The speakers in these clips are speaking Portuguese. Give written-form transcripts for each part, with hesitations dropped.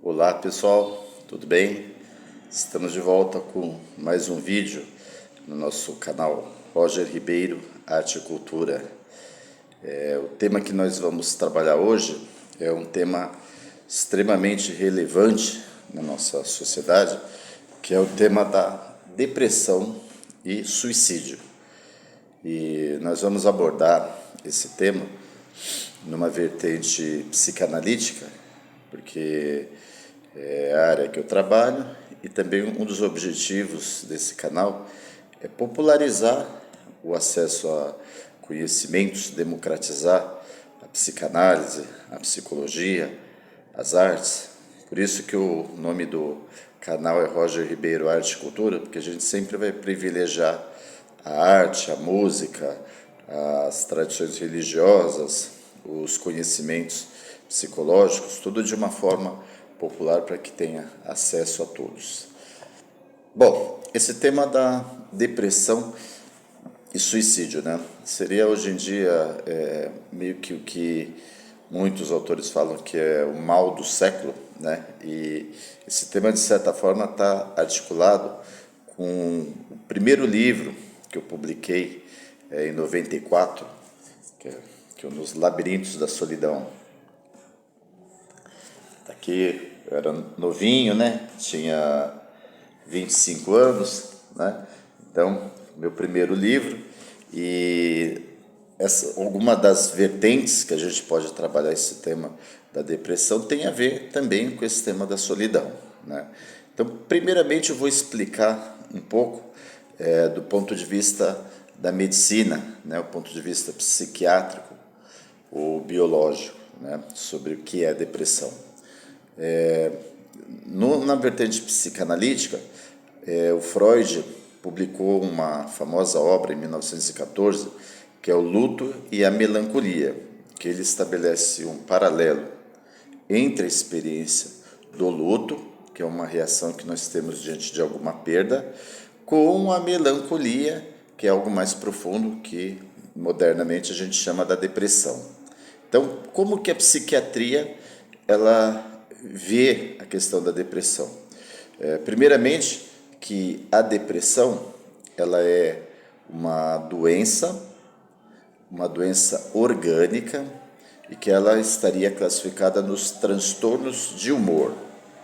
Olá pessoal, tudo bem? Estamos de volta com mais um vídeo no nosso canal Roger Ribeiro Arte e Cultura. O tema que nós vamos trabalhar hoje é um tema extremamente relevante na nossa sociedade, que é o tema da depressão e suicídio. E nós vamos abordar esse tema numa vertente psicanalítica, porque é a área que eu trabalho e também um dos objetivos desse canal é popularizar o acesso a conhecimentos, democratizar a psicanálise, a psicologia, as artes. Por isso que o nome do canal é Roger Ribeiro Arte e Cultura, porque a gente sempre vai privilegiar a arte, a música, as tradições religiosas, os conhecimentos psicológicos, tudo de uma forma popular para que tenha acesso a todos. Bom, esse tema da depressão e suicídio, né? Seria hoje em dia meio que o que muitos autores falam que é o mal do século, né? E esse tema, de certa forma, está articulado com o primeiro livro que eu publiquei em 94, que é Nos Labirintos da Solidão. Aqui eu era novinho, né? Tinha 25 anos, né? Então, meu primeiro livro. E alguma das vertentes que a gente pode trabalhar esse tema da depressão tem a ver também com esse tema da solidão, né? Então, primeiramente eu vou explicar um pouco do ponto de vista da medicina, né? O ponto de vista psiquiátrico ou biológico, né? Sobre o que é depressão. Na vertente psicanalítica, o Freud publicou uma famosa obra em 1914, que é O Luto e a Melancolia, que ele estabelece um paralelo entre a experiência do luto, que é uma reação que nós temos diante de alguma perda, com a melancolia, que é algo mais profundo, que modernamente a gente chama da depressão. Então, como que a psiquiatria ela vê a questão da depressão? Primeiramente, que a depressão ela é uma doença orgânica e que ela estaria classificada nos transtornos de humor,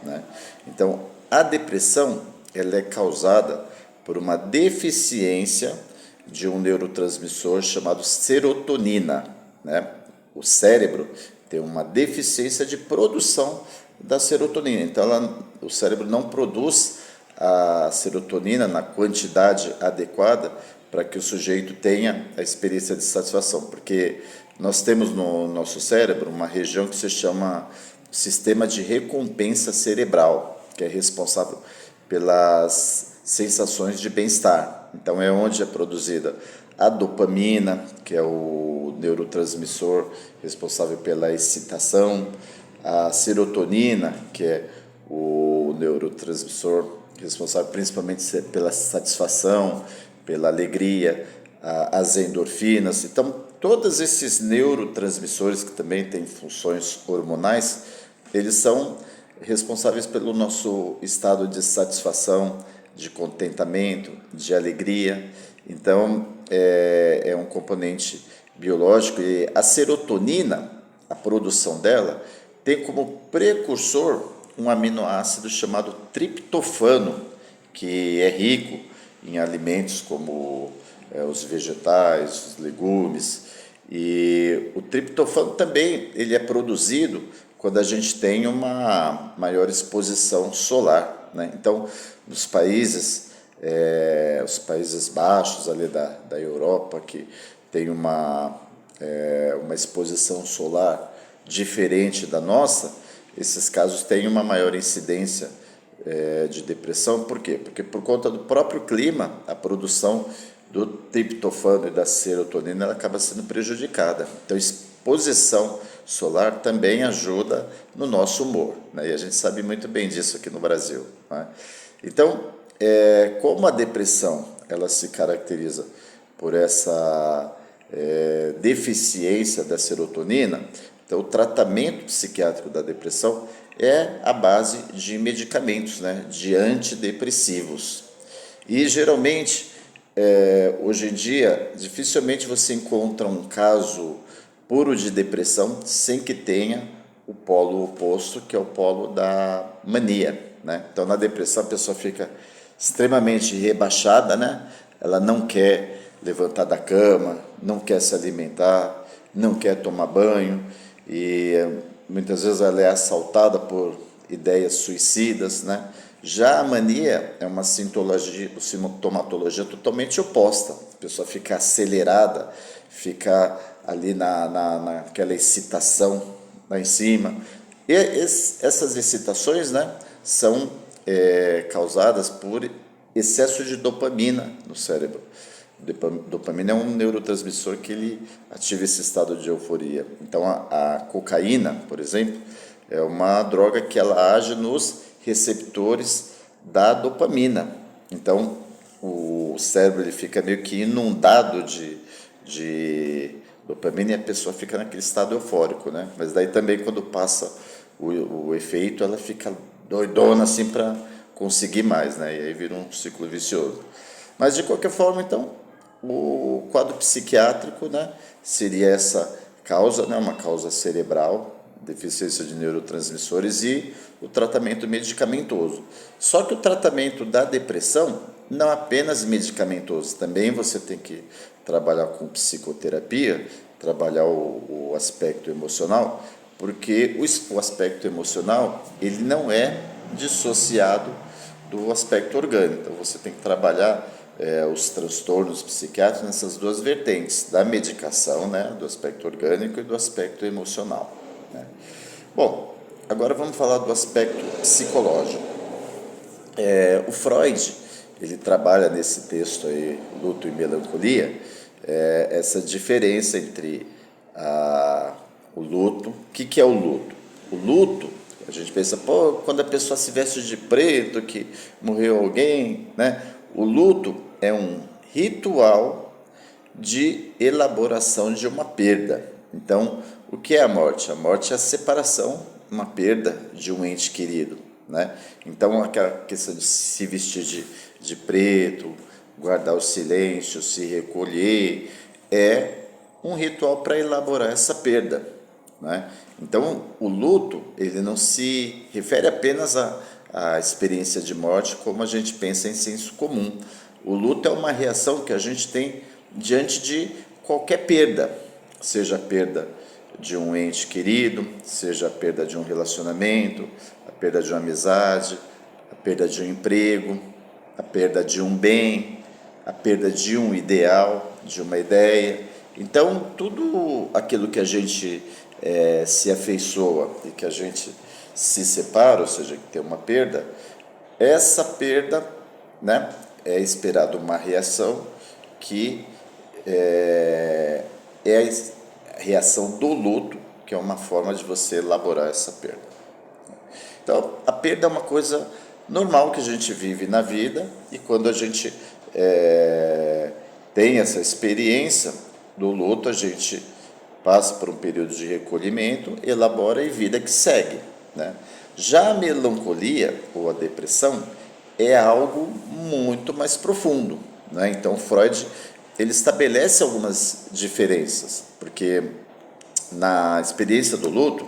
né? Então, a depressão ela é causada por uma deficiência de um neurotransmissor chamado serotonina, né? O cérebro tem uma deficiência de produção da serotonina. Então, o cérebro não produz a serotonina na quantidade adequada para que o sujeito tenha a experiência de satisfação, porque nós temos no nosso cérebro uma região que se chama sistema de recompensa cerebral, que é responsável pelas sensações de bem-estar. Então é onde é produzida a dopamina, que é o neurotransmissor responsável pela excitação, a serotonina, que é o neurotransmissor responsável principalmente pela satisfação, pela alegria, as endorfinas. Então, todos esses neurotransmissores que também têm funções hormonais, eles são responsáveis pelo nosso estado de satisfação, de contentamento, de alegria. Então, é um componente biológico e a serotonina, a produção dela, tem como precursor um aminoácido chamado triptofano, que é rico em alimentos como os vegetais, os legumes. E o triptofano também ele é produzido quando a gente tem uma maior exposição solar, né? Então, nos países, os países baixos ali da Europa, que tem uma exposição solar diferente da nossa, esses casos têm uma maior incidência de depressão. Por quê? Porque por conta do próprio clima, a produção do triptofano e da serotonina ela acaba sendo prejudicada. Então, exposição solar também ajuda no nosso humor, né? E a gente sabe muito bem disso aqui no Brasil, né? Então, como a depressão ela se caracteriza por essa deficiência da serotonina, Então, o tratamento psiquiátrico da depressão é a base de medicamentos, né, de antidepressivos. E geralmente, hoje em dia, dificilmente você encontra um caso puro de depressão sem que tenha o polo oposto, que é o polo da mania, né? Então, na depressão, a pessoa fica extremamente rebaixada, né? Ela não quer levantar da cama, não quer se alimentar, não quer tomar banho e muitas vezes ela é assaltada por ideias suicidas, né? Já a mania é uma sintomatologia totalmente oposta. A pessoa fica acelerada, fica ali naquela excitação lá em cima. E essas excitações, né, são causadas por excesso de dopamina no cérebro. Dopamina é um neurotransmissor que ele ativa esse estado de euforia. Então, a cocaína, por exemplo, é uma droga que ela age nos receptores da dopamina. Então, o cérebro ele fica meio que inundado de dopamina e a pessoa fica naquele estado eufórico, né? Mas daí também quando passa o efeito, ela fica doidona assim para conseguir mais, né? E aí vira um ciclo vicioso. Mas de qualquer forma, então, o quadro psiquiátrico, né, seria essa causa, né, uma causa cerebral, deficiência de neurotransmissores e o tratamento medicamentoso. Só que o tratamento da depressão não é apenas medicamentoso, também você tem que trabalhar com psicoterapia, trabalhar o aspecto emocional, porque o aspecto emocional ele não é dissociado do aspecto orgânico. Então você tem que trabalhar os transtornos psiquiátricos nessas duas vertentes, da medicação, né, do aspecto orgânico e do aspecto emocional, né? Bom, agora vamos falar do aspecto psicológico. O Freud, ele trabalha nesse texto aí, Luto e Melancolia, essa diferença entre o luto. O que é o luto? O luto, a gente pensa, pô, quando a pessoa se veste de preto, que morreu alguém, né? O luto é um ritual de elaboração de uma perda. Então, o que é a morte? A morte é a separação, uma perda de um ente querido, né? Então, aquela questão de se vestir de preto, guardar o silêncio, se recolher, é um ritual para elaborar essa perda, né? Então, o luto, ele não se refere apenas à experiência de morte, como a gente pensa em senso comum. O luto é uma reação que a gente tem diante de qualquer perda, seja a perda de um ente querido, seja a perda de um relacionamento, a perda de uma amizade, a perda de um emprego, a perda de um bem, a perda de um ideal, de uma ideia. Então, tudo aquilo que a gente se afeiçoa e que a gente se separa, ou seja, que tem uma perda, essa perda, né, é esperado uma reação que é a reação do luto, que é uma forma de você elaborar essa perda. Então, a perda é uma coisa normal que a gente vive na vida e quando a gente tem essa experiência do luto, a gente passa por um período de recolhimento, elabora e vida que segue, né? Já a melancolia ou a depressão é algo muito mais profundo, né? Então, Freud ele estabelece algumas diferenças, porque na experiência do luto,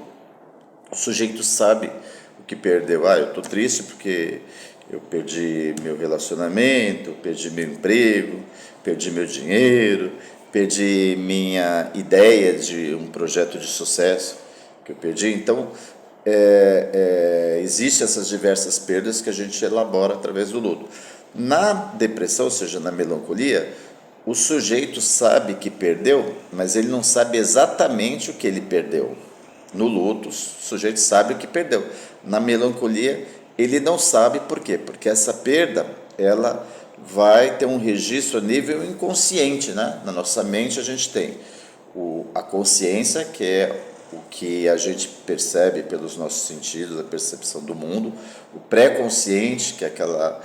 o sujeito sabe o que perdeu. Eu estou triste porque eu perdi meu relacionamento, perdi meu emprego, perdi meu dinheiro, perdi minha ideia de um projeto de sucesso que eu perdi. Então, existem essas diversas perdas que a gente elabora através do luto. Na depressão, ou seja, na melancolia, o sujeito sabe que perdeu, mas ele não sabe exatamente o que ele perdeu. No luto, o sujeito sabe o que perdeu. Na melancolia, ele não sabe por quê? Porque essa perda, ela vai ter um registro a nível inconsciente, né? Na nossa mente a gente tem a consciência, que é o que a gente percebe pelos nossos sentidos, a percepção do mundo, o pré-consciente, que é aquela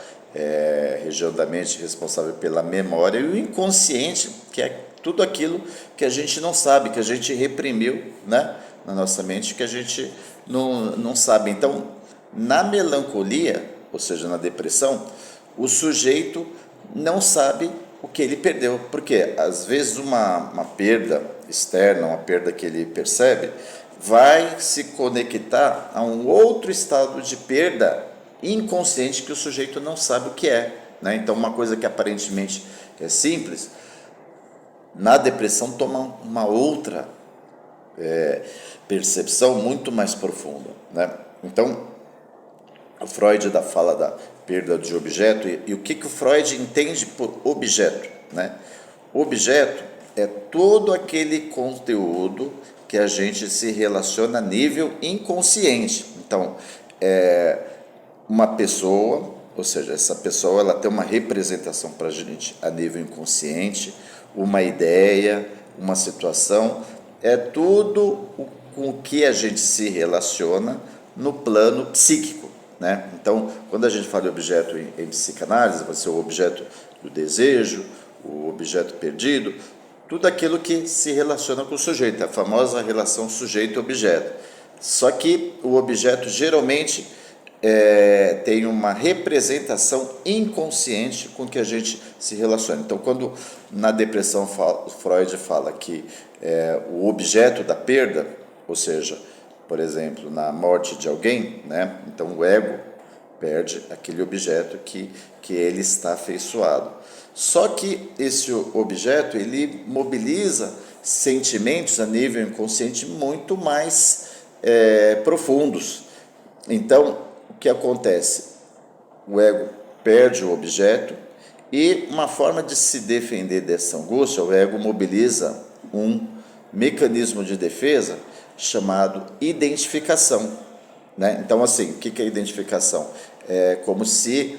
região da mente responsável pela memória, e o inconsciente, que é tudo aquilo que a gente não sabe, que a gente reprimiu, né, na nossa mente que a gente não sabe. Então, na melancolia, ou seja, na depressão, o sujeito não sabe o que ele perdeu. Porque, às vezes, uma perda externa, uma perda que ele percebe, vai se conectar a um outro estado de perda inconsciente que o sujeito não sabe o que é, né? Então, uma coisa que aparentemente é simples, na depressão toma uma outra percepção muito mais profunda, né? Então, o Freud fala da perda de objeto e o que o Freud entende por objeto, né? Objeto é todo aquele conteúdo que a gente se relaciona a nível inconsciente. Então, uma pessoa, ou seja, essa pessoa ela tem uma representação para a gente a nível inconsciente, uma ideia, uma situação, é tudo com o que a gente se relaciona no plano psíquico, né? Então, quando a gente fala de objeto em psicanálise, vai ser o objeto do desejo, o objeto perdido, tudo aquilo que se relaciona com o sujeito, a famosa relação sujeito-objeto. Só que o objeto geralmente tem uma representação inconsciente com que a gente se relaciona. Então, quando na depressão Freud fala que o objeto da perda, ou seja, por exemplo, na morte de alguém, né? Então o ego perde aquele objeto que ele está afeiçoado. Só que esse objeto ele mobiliza sentimentos a nível inconsciente muito mais profundos. Então, o que acontece? O ego perde o objeto e uma forma de se defender dessa angústia, o ego mobiliza um mecanismo de defesa chamado identificação, né? Então, assim, o que é identificação? É como se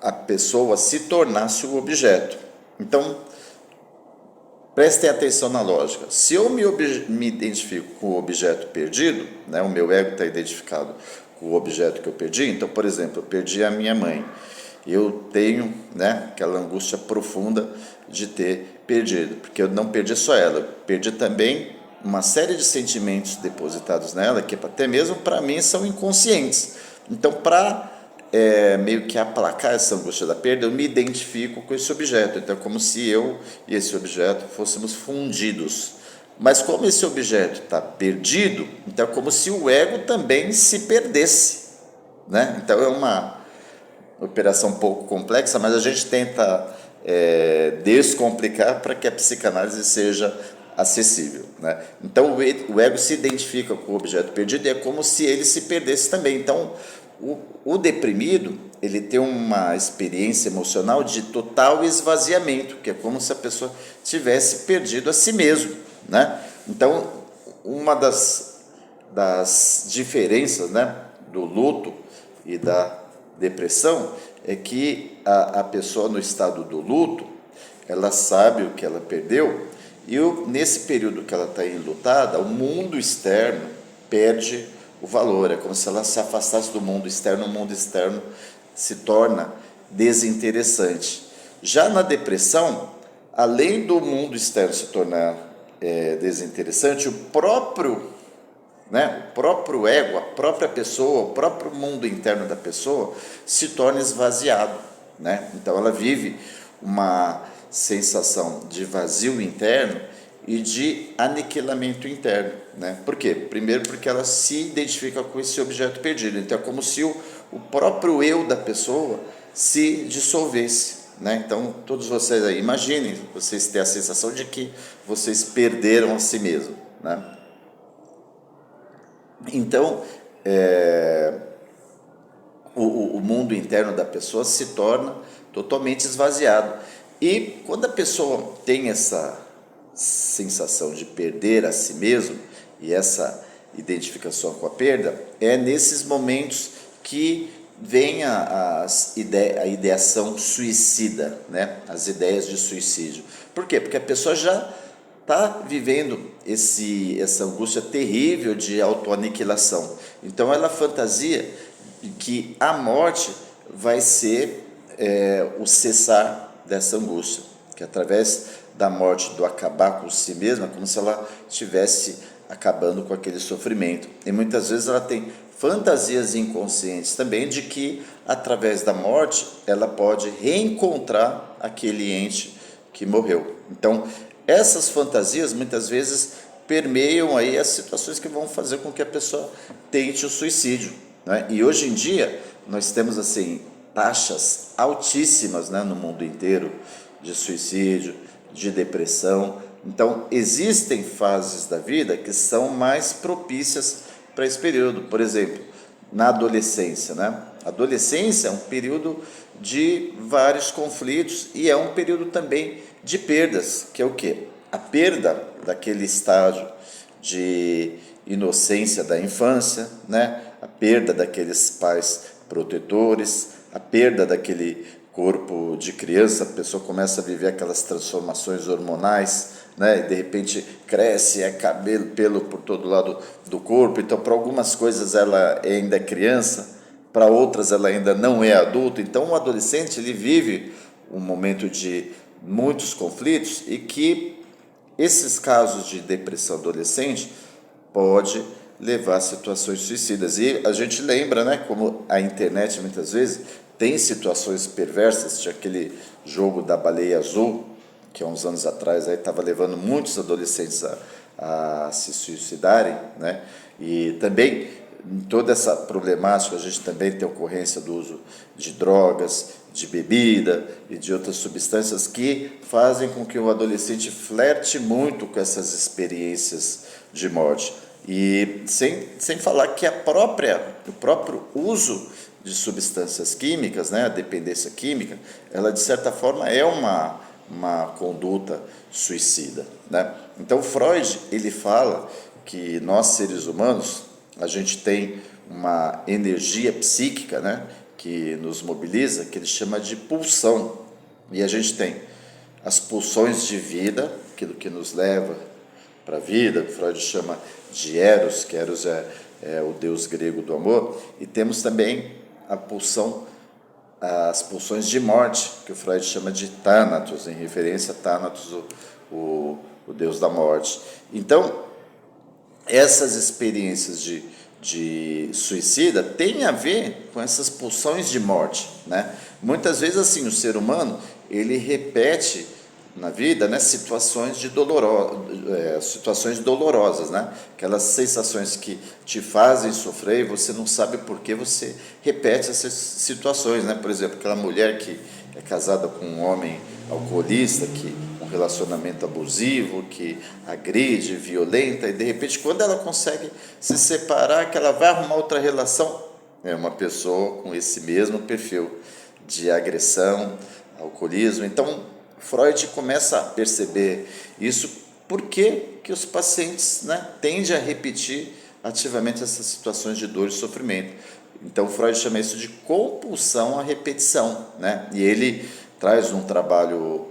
a pessoa se tornasse o objeto. Então, prestem atenção na lógica. Se eu me identifico com o objeto perdido, né, o meu ego está identificado com o objeto que eu perdi. Então, por exemplo, eu perdi a minha mãe. Eu tenho, né, aquela angústia profunda de ter perdido, porque eu não perdi só ela, eu perdi também uma série de sentimentos depositados nela, que até mesmo para mim são inconscientes. Então, para meio que aplacar essa angústia da perda, eu me identifico com esse objeto. Então, é como se eu e esse objeto fôssemos fundidos. Mas como esse objeto está perdido, então é como se o ego também se perdesse, né? Então, é uma operação um pouco complexa, mas a gente tenta descomplicar para que a psicanálise seja acessível, né? Então, o ego se identifica com o objeto perdido e é como se ele se perdesse também. Então, o deprimido, ele tem uma experiência emocional de total esvaziamento, que é como se a pessoa tivesse perdido a si mesmo, né? Então, uma das diferenças, né, do luto e da depressão é que a pessoa no estado do luto, ela sabe o que ela perdeu e nesse período que ela está enlutada, o mundo externo perde o valor, é como se ela se afastasse do mundo externo, o mundo externo se torna desinteressante. Já na depressão, além do mundo externo se tornar desinteressante, o próprio ego, a própria pessoa, o próprio mundo interno da pessoa se torna esvaziado, né? Então ela vive uma sensação de vazio interno e de aniquilamento interno, né? Por quê? Primeiro porque ela se identifica com esse objeto perdido, então é como se o próprio eu da pessoa se dissolvesse, né? Então todos vocês aí, imaginem, vocês têm a sensação de que vocês perderam a si mesmo, né? Então, o mundo interno da pessoa se torna totalmente esvaziado. E quando a pessoa tem essa sensação de perder a si mesmo e essa identificação com a perda, é nesses momentos que vem a ideação suicida, né? As ideias de suicídio. Por quê? Porque a pessoa já está vivendo essa angústia terrível de autoaniquilação. Então ela fantasia que a morte vai ser o cessar dessa angústia, que através da morte, do acabar com si mesma, é como se ela tivesse acabando com aquele sofrimento. E muitas vezes ela tem fantasias inconscientes também de que, através da morte, ela pode reencontrar aquele ente que morreu. Então, essas fantasias muitas vezes permeiam aí as situações que vão fazer com que a pessoa tente o suicídio, né? E hoje em dia nós temos assim taxas altíssimas, né, no mundo inteiro de suicídio, de depressão. Então existem fases da vida que são mais propícias para esse período. Por exemplo, na adolescência, né? A adolescência é um período de vários conflitos e é um período também de perdas, que é o quê? A perda daquele estágio de inocência da infância, né? A perda daqueles pais protetores, a perda daquele corpo de criança, a pessoa começa a viver aquelas transformações hormonais, né? E de repente cresce, é cabelo, pelo por todo lado do corpo. Então, para algumas coisas ela ainda é criança, para outras ela ainda não é adulto. Então, o adolescente ele vive um momento de muitos conflitos e que esses casos de depressão adolescente pode levar a situações suicidas. E a gente lembra, né, como a internet muitas vezes tem situações perversas, tinha aquele jogo da baleia azul, que há uns anos atrás estava levando muitos adolescentes a se suicidarem, né? E também em toda essa problemática a gente também tem a ocorrência do uso de drogas, de bebida e de outras substâncias que fazem com que o adolescente flerte muito com essas experiências de morte. E sem falar que o próprio uso de substâncias químicas, né, a dependência química, ela de certa forma é uma conduta suicida, né? Então Freud ele fala que nós seres humanos a gente tem uma energia psíquica, né, que nos mobiliza, que ele chama de pulsão. E a gente tem as pulsões de vida, aquilo que nos leva para a vida, que Freud chama de Eros, que Eros é o deus grego do amor, e temos também as pulsões de morte, que o Freud chama de Thanatos, em referência a Thanatos, o deus da morte. Então, essas experiências de suicida têm a ver com essas pulsões de morte, né? Muitas vezes, assim, o ser humano, ele repete na vida, né, situações dolorosas, né? Aquelas sensações que te fazem sofrer e você não sabe por que você repete essas situações, né? Por exemplo, aquela mulher que é casada com um homem alcoolista, que um relacionamento abusivo, que agride, violenta, e de repente quando ela consegue se separar, que ela vai arrumar outra relação, é uma pessoa com esse mesmo perfil de agressão, alcoolismo. Então Freud começa a perceber isso, porque que os pacientes, né, tendem a repetir ativamente essas situações de dor e sofrimento. Então Freud chama isso de compulsão à repetição, né? E ele traz um trabalho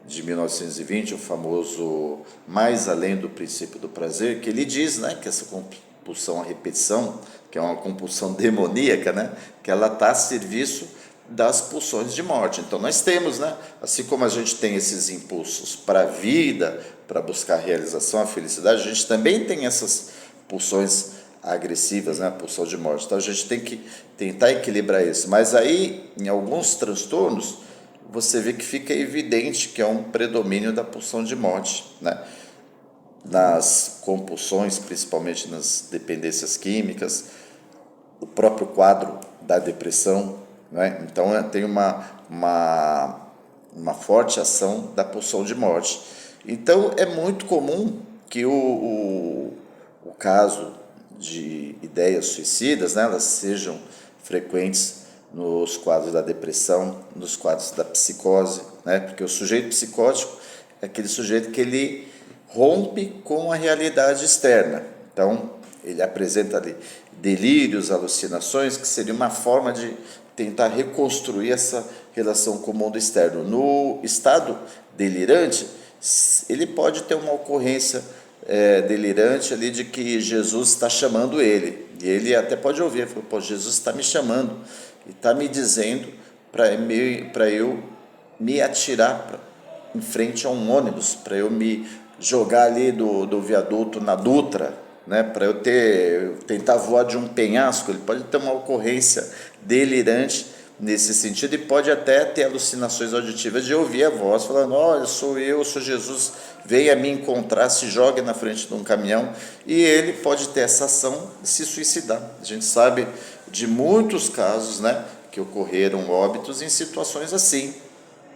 de 1920, o famoso Mais Além do Princípio do Prazer, que ele diz, né, que essa compulsão à repetição, que é uma compulsão demoníaca, né, que ela está a serviço das pulsões de morte. Então nós temos, né, assim como a gente tem esses impulsos para a vida, para buscar a realização, a felicidade, a gente também tem essas pulsões agressivas, né, a pulsão de morte. Então a gente tem que tentar equilibrar isso. Mas aí, em alguns transtornos, você vê que fica evidente que é um predomínio da pulsão de morte, né? Nas compulsões, principalmente nas dependências químicas, o próprio quadro da depressão, né? Então tem uma forte ação da pulsão de morte. Então é muito comum que o caso de ideias suicidas, né, elas sejam frequentes nos quadros da depressão, nos quadros da psicose, né, porque o sujeito psicótico é aquele sujeito que ele rompe com a realidade externa. Então, ele apresenta ali delírios, alucinações, que seria uma forma de tentar reconstruir essa relação com o mundo externo. No estado delirante, ele pode ter uma ocorrência delirante ali de que Jesus está chamando ele. E ele até pode ouvir, ele falou, pô, Jesus está me chamando e está me dizendo para eu me atirar em frente a um ônibus, para eu me jogar ali do viaduto na Dutra, né, para eu tentar voar de um penhasco, ele pode ter uma ocorrência delirante nesse sentido e pode até ter alucinações auditivas de ouvir a voz falando: olha, sou Jesus, venha me encontrar, se jogue na frente de um caminhão, e ele pode ter essa ação de se suicidar. A gente sabe de muitos casos, né, que ocorreram óbitos em situações assim,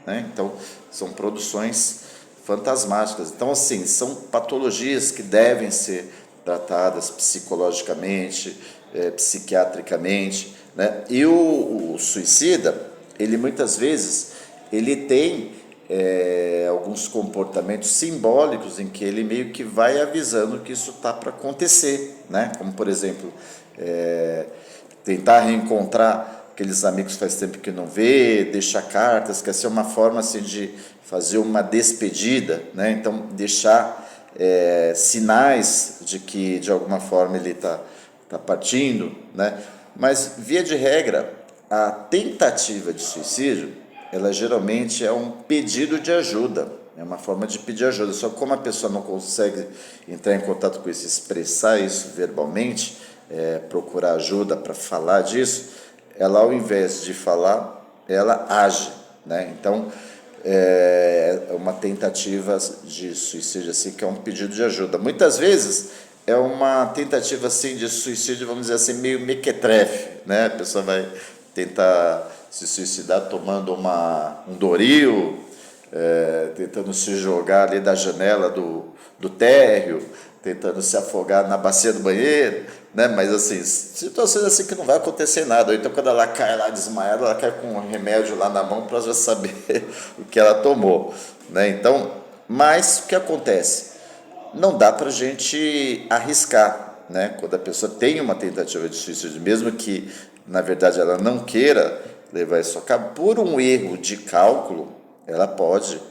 né? Então, são produções fantasmáticas. Então, assim, são patologias que devem ser tratadas psicologicamente, psiquiatricamente, né? E o suicida, ele muitas vezes, ele tem alguns comportamentos simbólicos em que ele meio que vai avisando que isso está para acontecer, né? Como, por exemplo, tentar reencontrar aqueles amigos que faz tempo que não vê, deixar cartas, quer ser uma forma assim de fazer uma despedida, né? Então deixar sinais de que de alguma forma ele está partindo, né? Mas via de regra, a tentativa de suicídio, ela geralmente é um pedido de ajuda, é uma forma de pedir ajuda. Só que como a pessoa não consegue entrar em contato com isso, expressar isso verbalmente, procurar ajuda para falar disso, ela, ao invés de falar, ela age, né? Então, é uma tentativa de suicídio assim, que é um pedido de ajuda. Muitas vezes é uma tentativa assim de suicídio, vamos dizer assim, meio mequetrefe, né? A pessoa vai tentar se suicidar tomando um Doril, tentando se jogar ali da janela do térreo, tentando se afogar na bacia do banheiro, né? Mas assim, situações assim que não vai acontecer nada. Então, quando ela cai lá desmaiada, ela cai com um remédio lá na mão para já saber o que ela tomou, né? Então, mas o que acontece? Não dá para a gente arriscar, né? Quando a pessoa tem uma tentativa de suicídio, mesmo que na verdade ela não queira levar isso a cabo, por um erro de cálculo, ela pode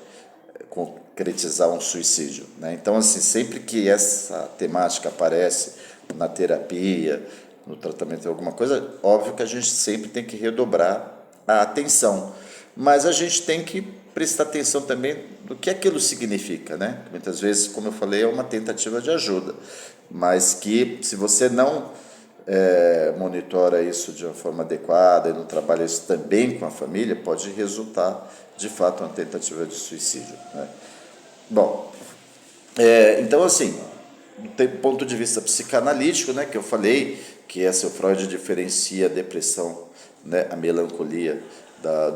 concretizar um suicídio, né? Então, assim, sempre que essa temática aparece na terapia, no tratamento de alguma coisa, óbvio que a gente sempre tem que redobrar a atenção, mas a gente tem que prestar atenção também do que aquilo significa, né? Muitas vezes, como eu falei, é uma tentativa de ajuda, mas que se você não monitora isso de uma forma adequada e não trabalha isso também com a família, pode resultar de fato uma tentativa de suicídio, né? Bom, então assim, do ponto de vista psicanalítico, né, que eu falei, que o Freud diferencia a depressão, né, a melancolia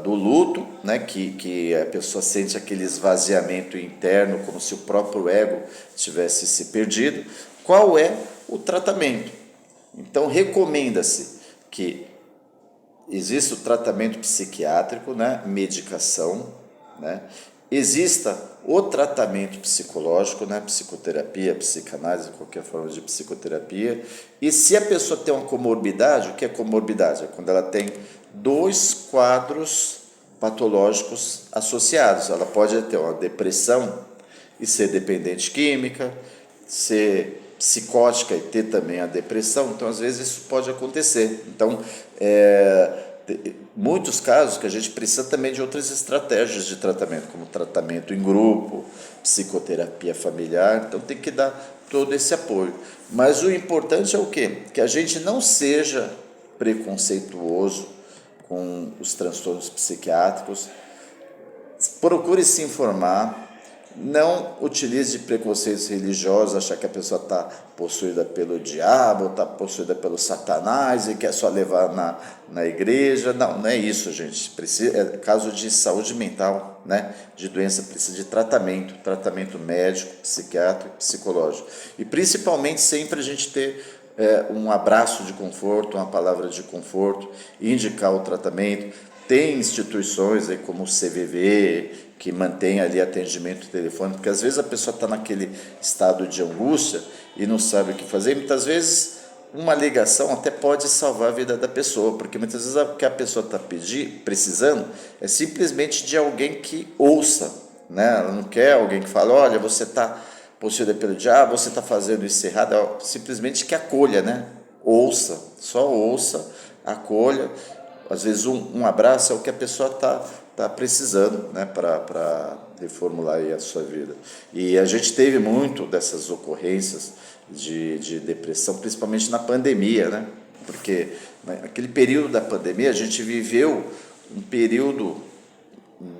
do luto, né, que a pessoa sente aquele esvaziamento interno, como se o próprio ego tivesse se perdido. Qual é o tratamento? Então, recomenda-se que exista o tratamento psiquiátrico, né, medicação, né, exista o tratamento psicológico, né, psicoterapia, psicanálise, qualquer forma de psicoterapia. E se a pessoa tem uma comorbidade, o que é comorbidade? É quando ela tem 2 quadros patológicos associados. Ela pode ter uma depressão e ser dependente química, ser psicótica e ter também a depressão. Então, às vezes, isso pode acontecer. Então, muitos casos que a gente precisa também de outras estratégias de tratamento, como tratamento em grupo, psicoterapia familiar. Então, tem que dar todo esse apoio. Mas o importante é o quê? Que a gente não seja preconceituoso com os transtornos psiquiátricos. Procure se informar. Não utilize preconceitos religiosos, achar que a pessoa está possuída pelo diabo, está possuída pelo Satanás e quer só levar na igreja. Não, não é isso, gente. É caso de saúde mental, né? De doença, precisa de tratamento médico, psiquiátrico, psicológico. E principalmente sempre a gente ter um abraço de conforto, uma palavra de conforto, indicar o tratamento. Tem instituições aí como o CVV, que mantém ali atendimento telefônico, porque às vezes a pessoa está naquele estado de angústia e não sabe o que fazer, e muitas vezes uma ligação até pode salvar a vida da pessoa, porque muitas vezes o que a pessoa está precisando é simplesmente de alguém que ouça, né? Ela não quer alguém que fale: olha, você está possuída pelo diabo, você está fazendo isso errado. Ela simplesmente que acolha, né? Ouça, só ouça, acolha. Às vezes um abraço é o que a pessoa está precisando, né, para reformular aí a sua vida. E a gente teve muito dessas ocorrências de depressão, principalmente na pandemia, né? Porque naquele período da pandemia a gente viveu um período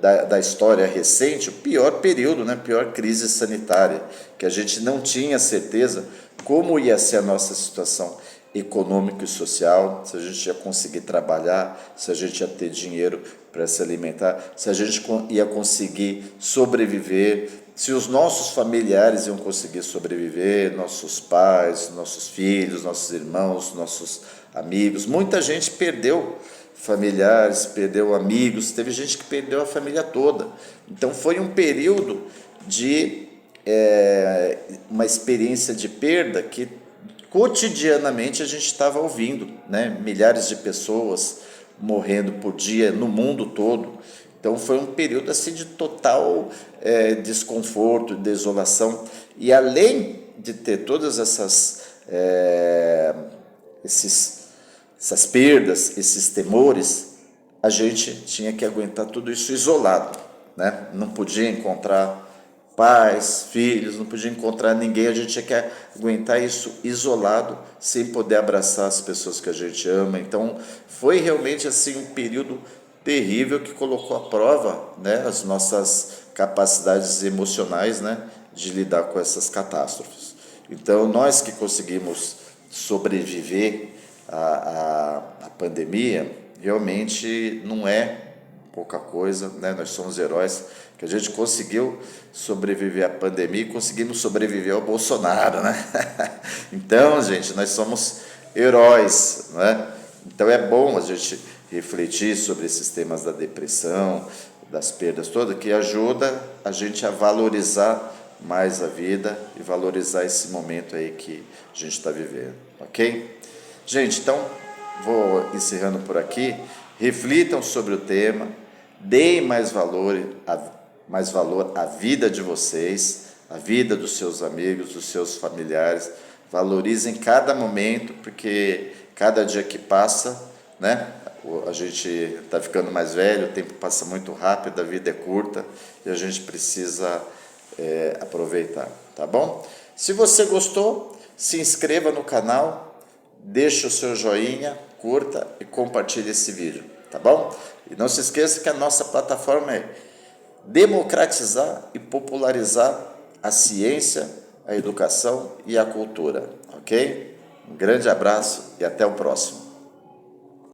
da história recente, o pior período, né? Pior crise sanitária, que a gente não tinha certeza como ia ser a nossa situação econômica e social, se a gente ia conseguir trabalhar, se a gente ia ter dinheiro para se alimentar, se a gente ia conseguir sobreviver, se os nossos familiares iam conseguir sobreviver, nossos pais, nossos filhos, nossos irmãos, nossos amigos. Muita gente perdeu familiares, perdeu amigos, teve gente que perdeu a família toda. Então foi um período de uma experiência de perda que cotidianamente a gente estava ouvindo, né? Milhares de pessoas morrendo por dia no mundo todo. Então foi um período assim de total desconforto, desolação. E além de ter todas essas perdas, esses temores, a gente tinha que aguentar tudo isso isolado, né? Não podia encontrar pais, filhos, não podia encontrar ninguém, a gente tinha que aguentar isso isolado, sem poder abraçar as pessoas que a gente ama. Então, foi realmente assim um período terrível que colocou à prova, né, as nossas capacidades emocionais, né, de lidar com essas catástrofes. Então, nós que conseguimos sobreviver à pandemia, realmente não é pouca coisa, né? Nós somos heróis, que a gente conseguiu sobreviver à pandemia e conseguimos sobreviver ao Bolsonaro, né? Então, gente, nós somos heróis, né? Então é bom a gente refletir sobre esses temas da depressão, das perdas todas, que ajuda a gente a valorizar mais a vida e valorizar esse momento aí que a gente está vivendo, ok? Gente, então vou encerrando por aqui. Reflitam sobre o tema, deem mais valor à vida de vocês, à vida dos seus amigos, dos seus familiares. Valorizem cada momento, porque cada dia que passa, né, a gente está ficando mais velho, o tempo passa muito rápido, a vida é curta e a gente precisa aproveitar, tá bom? Se você gostou, se inscreva no canal, deixe o seu joinha, curta e compartilhe esse vídeo, tá bom? E não se esqueça que a nossa plataforma é democratizar e popularizar a ciência, a educação e a cultura, ok? Um grande abraço e até o próximo.